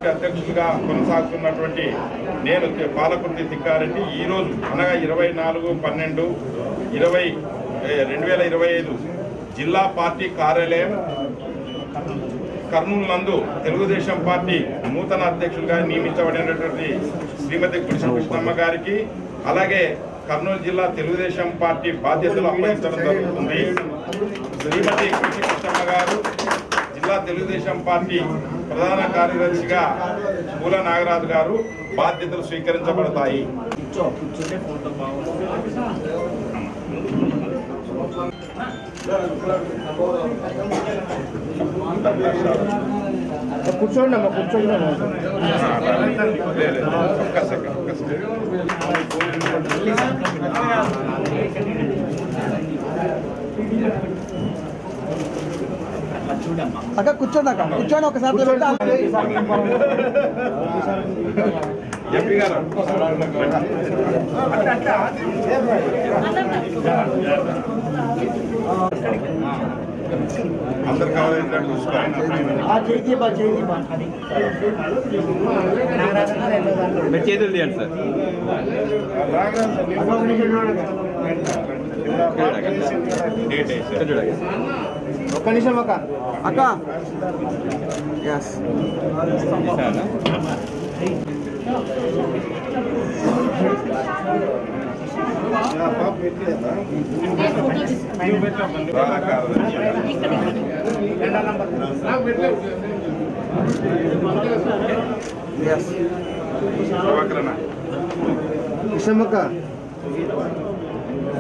అధ్యక్షుడిగా కొనసాగుతున్నటువంటి నేను పాలకుర్తి తిక్కారెడ్డి ఈరోజు అనగా 24/12/2025 జిల్లా పార్టీ కార్యాలయం కర్నూలు నందు తెలుగుదేశం పార్టీ నూతన అధ్యక్షులుగా నియమించబడినటువంటి శ్రీమతి గుడిసె కృష్ణమ్మ గారికి, అలాగే కర్నూలు జిల్లా తెలుగుదేశం పార్టీ బాధ్యతలు అప్పగించడం జరుగుతుంది. శ్రీమతి గుడిసె కృష్ణమ్మ గారు జిల్లా తెలుగుదేశం పార్టీ ప్రధాన కార్యదర్శిగా పూల నాగరాజు గారు బాధ్యతలు స్వీకరించబడతాయి. కూర్చోండి అమ్మా, కూర్చోండి. అక్క కూర్చోండి, అక్క కూర్చోండి ఒకసారి. ఎంపీ గారు అందరు కావాలంటే చేతులు తీయండి సార్. ఒక్క నిమిషం అక్క. అక్క ఎస్ కృష్ణమ్మక్క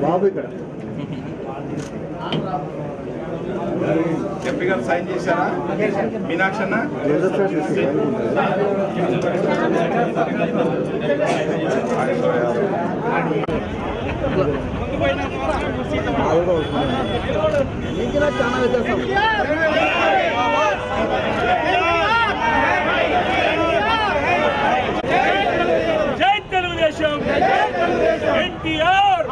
బాబు ఇక్కడ ఎంపీ గారు సైన్ చేశారా? మీనాక్షి అన్న చాలా వ్యత్యాసం. జై తెలుగుదేశం, ఎన్టీఆర్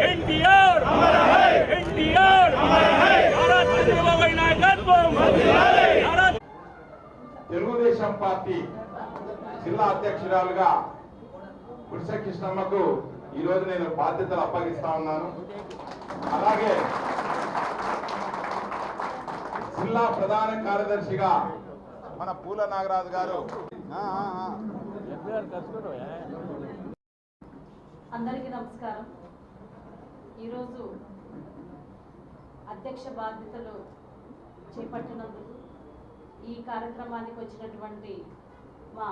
ఎన్టీఆర్ ఎన్టీఆర్ చంద్రబాబు నాయకత్వం. తెలుగుదేశం పార్టీ జిల్లా అధ్యక్షురాలుగా గుడిసె కృష్ణమ్మకు ఈరోజు నేను బాధ్యతలు అప్పగిస్తా ఉన్నాను. అలాగే జిల్లా ప్రధాన కార్యదర్శిగా మన పూల నాగరాజు గారు. అందరికీ నమస్కారం. ఈరోజు అధ్యక్ష బాధ్యతలు చేపట్టినందుకు ఈ కార్యక్రమానికి వచ్చినటువంటి మా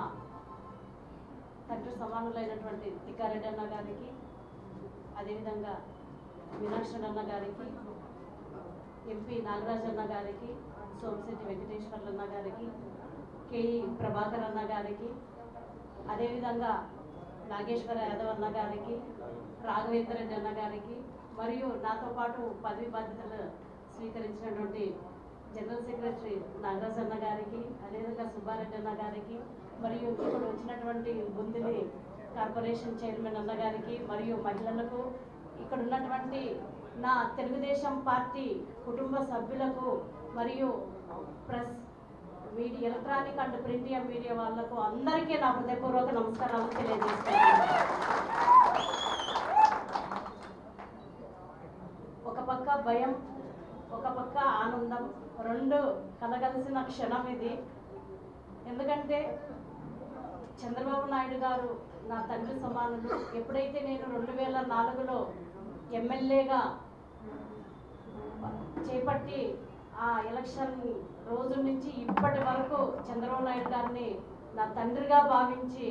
తండ్రి సమానులైనటువంటి తిక్కారెడ్డి అన్న గారికి, అదేవిధంగా మీనాక్షి అన్న గారికి, ఎంపీ నాగరాజ్ అన్న గారికి, సోమశెట్టి వెంకటేశ్వర్లు అన్న గారికి, కేఈ ప్రభాకర్ అన్న గారికి, అదేవిధంగా నాగేశ్వర యాదవ్ అన్న గారికి, రాఘవేంద్ర రెడ్డి అన్న గారికి, మరియు నాతో పాటు పదవి బాధ్యతలు స్వీకరించినటువంటి జనరల్ సెక్రటరీ నాగరాజ్ అన్న గారికి, అదేవిధంగా సుబ్బారెడ్డి అన్న గారికి, మరియు ఇప్పుడు వచ్చినటువంటి బుందిలి కార్పొరేషన్ చైర్మన్ అన్న గారికి, మరియు మహిళలకు, ఇక్కడ ఉన్నటువంటి నా తెలుగుదేశం పార్టీ కుటుంబ సభ్యులకు, మరియు press media, electronic and print media వాళ్లకు అందరికీ నా హృదయపూర్వక నమస్కారాలు తెలియజేస్తున్నాను. ఒక పక్క భయం, ఒక పక్క ఆనందం, రెండు కలగలిసిన క్షణం ఇది. ఎందుకంటే చంద్రబాబు నాయుడు గారు నా తండ్రి సమానులు. ఎప్పుడైతే నేను 2004లో ఎమ్మెల్యేగా చేపట్టి ఆ ఎలక్షన్ రోజు నుంచి ఇప్పటి వరకు చంద్రబాబు నాయుడు గారిని నా తండ్రిగా భావించి,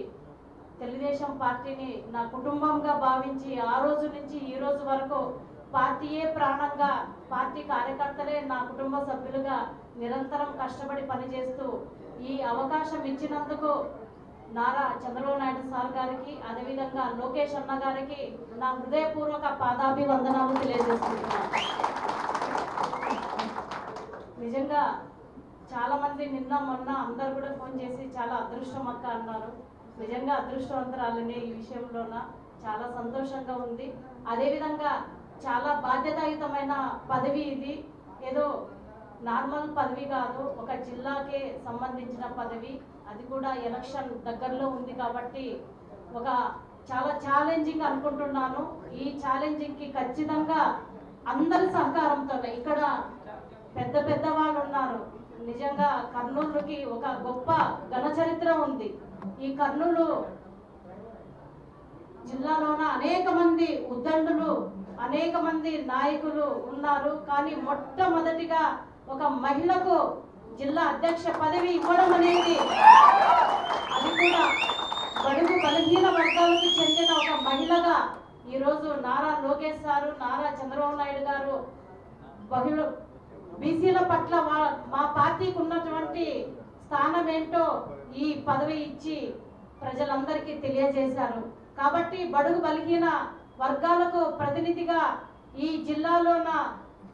తెలుగుదేశం పార్టీని నా కుటుంబంగా భావించి, ఆ రోజు నుంచి ఈ రోజు వరకు పార్టీయే ప్రాణంగా, పార్టీ కార్యకర్తలే నా కుటుంబ సభ్యులుగా నిరంతరం కష్టపడి పనిచేస్తూ ఈ అవకాశం ఇచ్చినందుకు నారా చంద్రబాబు నాయుడు సార్ గారికి, అదేవిధంగా లోకేష్ అన్న గారికి నా హృదయపూర్వక పాదాభివందనాలు తెలియజేస్తున్నాను. నిజంగా చాలా మంది నిన్న మొన్న అందరు కూడా ఫోన్ చేసి చాలా అదృష్టం అక్క అన్నారు. నిజంగా అదృష్టవంతరాలని ఈ విషయంలోన చాలా సంతోషంగా ఉంది. అదేవిధంగా చాలా బాధ్యతాయుతమైన పదవి ఇది. ఏదో నార్మల్ పదవి కాదు, ఒక జిల్లాకే సంబంధించిన పదవి. అది కూడా ఎలక్షన్ దగ్గరలో ఉంది కాబట్టి ఒక చాలా ఛాలెంజింగ్ అనుకుంటున్నాను. ఈ ఛాలెంజింగ్కి ఖచ్చితంగా అందరి సహకారంతోనే, ఇక్కడ పెద్ద పెద్ద వాళ్ళు ఉన్నారు. నిజంగా కర్నూలుకి ఒక గొప్ప ఘన చరిత్ర ఉంది. ఈ కర్నూలు జిల్లాలోన అనేక మంది ఉద్దండులు, అనేక మంది నాయకులు ఉన్నారు. కానీ మొట్టమొదటిగా ఒక మహిళకు జిల్లా అధ్యక్ష పదవి ఇవ్వడం అనేది, అది కూడా బడుగు బలహీన వర్గాలకు చెందిన ఒక మహిళగా ఈరోజు నారా లోకేష్ గారు, నారా చంద్రబాబు నాయుడు గారు బీసీల పట్ల మా పార్టీకి ఉన్నటువంటి స్థానం ఏంటో ఈ పదవి ఇచ్చి ప్రజలందరికీ తెలియజేశారు. కాబట్టి బడుగు బలహీన వర్గాలకు ప్రతినిధిగా ఈ జిల్లాలోన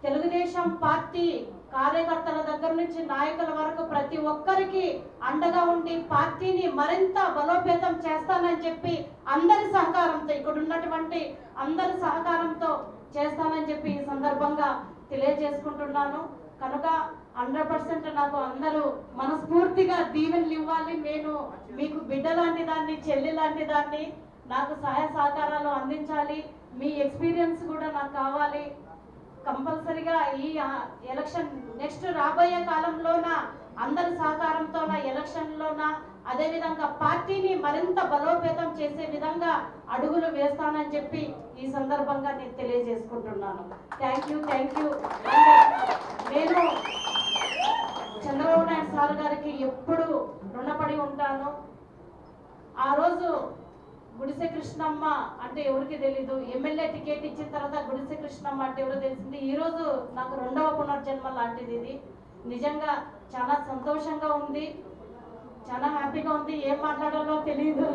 తెలుగుదేశం పార్టీ కార్యకర్తల దగ్గర నుంచి నాయకుల వరకు ప్రతి ఒక్కరికి అండగా ఉండి పార్టీని మరింత బలోపేతం చేస్తానని చెప్పి అందరి సహకారంతో, ఇక్కడ ఉన్నటువంటి అందరి సహకారంతో చేస్తానని చెప్పి ఈ సందర్భంగా తెలియజేసుకుంటున్నాను. కనుక 100% నాకు అందరూ మనస్ఫూర్తిగా దీవెనలు ఇవ్వాలి. నేను మీకు బిడ్డ లాంటి దాన్ని, చెల్లి లాంటి దాన్ని. నాకు సహాయ సహకారాలు అందించాలి. మీ ఎక్స్పీరియన్స్ కూడా నాకు కావాలి. కంపల్సరిగా ఈ ఎలక్షన్ నెక్స్ట్ రాబోయే కాలంలోన అందరి సహకారంతోన ఎలక్షన్లోన, అదేవిధంగా పార్టీని మరింత బలోపేతం చేసే విధంగా అడుగులు వేస్తానని చెప్పి ఈ సందర్భంగా నేను తెలియజేసుకుంటున్నాను. Thank you. నేను చంద్రబాబు నాయుడు సార్ గారికి ఎప్పుడు రుణపడి ఉంటాను. ఆ రోజు గుడిసె కృష్ణమ్మ అంటే ఎవరికి తెలీదు. ఎమ్మెల్యే టికెట్ ఇచ్చిన తర్వాత గుడిసె కృష్ణమ్మ అంటే ఎవరో తెలిసింది. ఈరోజు నాకు 2వ పునర్జన్మ లాంటిది ఇది. నిజంగా చాలా సంతోషంగా ఉంది, చాలా హ్యాపీగా ఉంది. ఏం మాట్లాడాలో తెలియదు.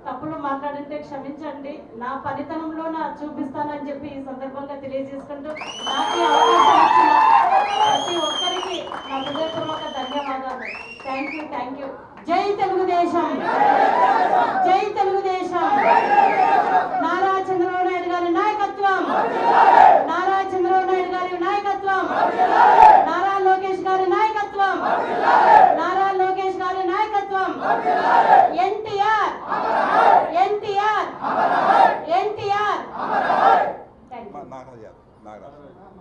తప్పులు మాట్లాడితే క్షమించండి. నా పనితనంలో చూపిస్తానని చెప్పి ఈ సందర్భంగా తెలియజేసుకుంటూ నాకు అవకాశం ఇచ్చిన ప్రతి ఒక్కరికి నా హృదయపూర్వక ధన్యవాదాలు. Thank you. జై తెలుగుదేశం, జై తెలుగుదేశం. నారా చంద్రబాబు నాయుడు గారి నాయకత్వం, నారా చంద్రబాబు నాయుడు గారి నాయకత్వం, నారా లోకేష్ గారి నాయకత్వం, నారా లోకేష్ గారి నాయకత్వం. ఎన్టీఆర్. నాగరాజు.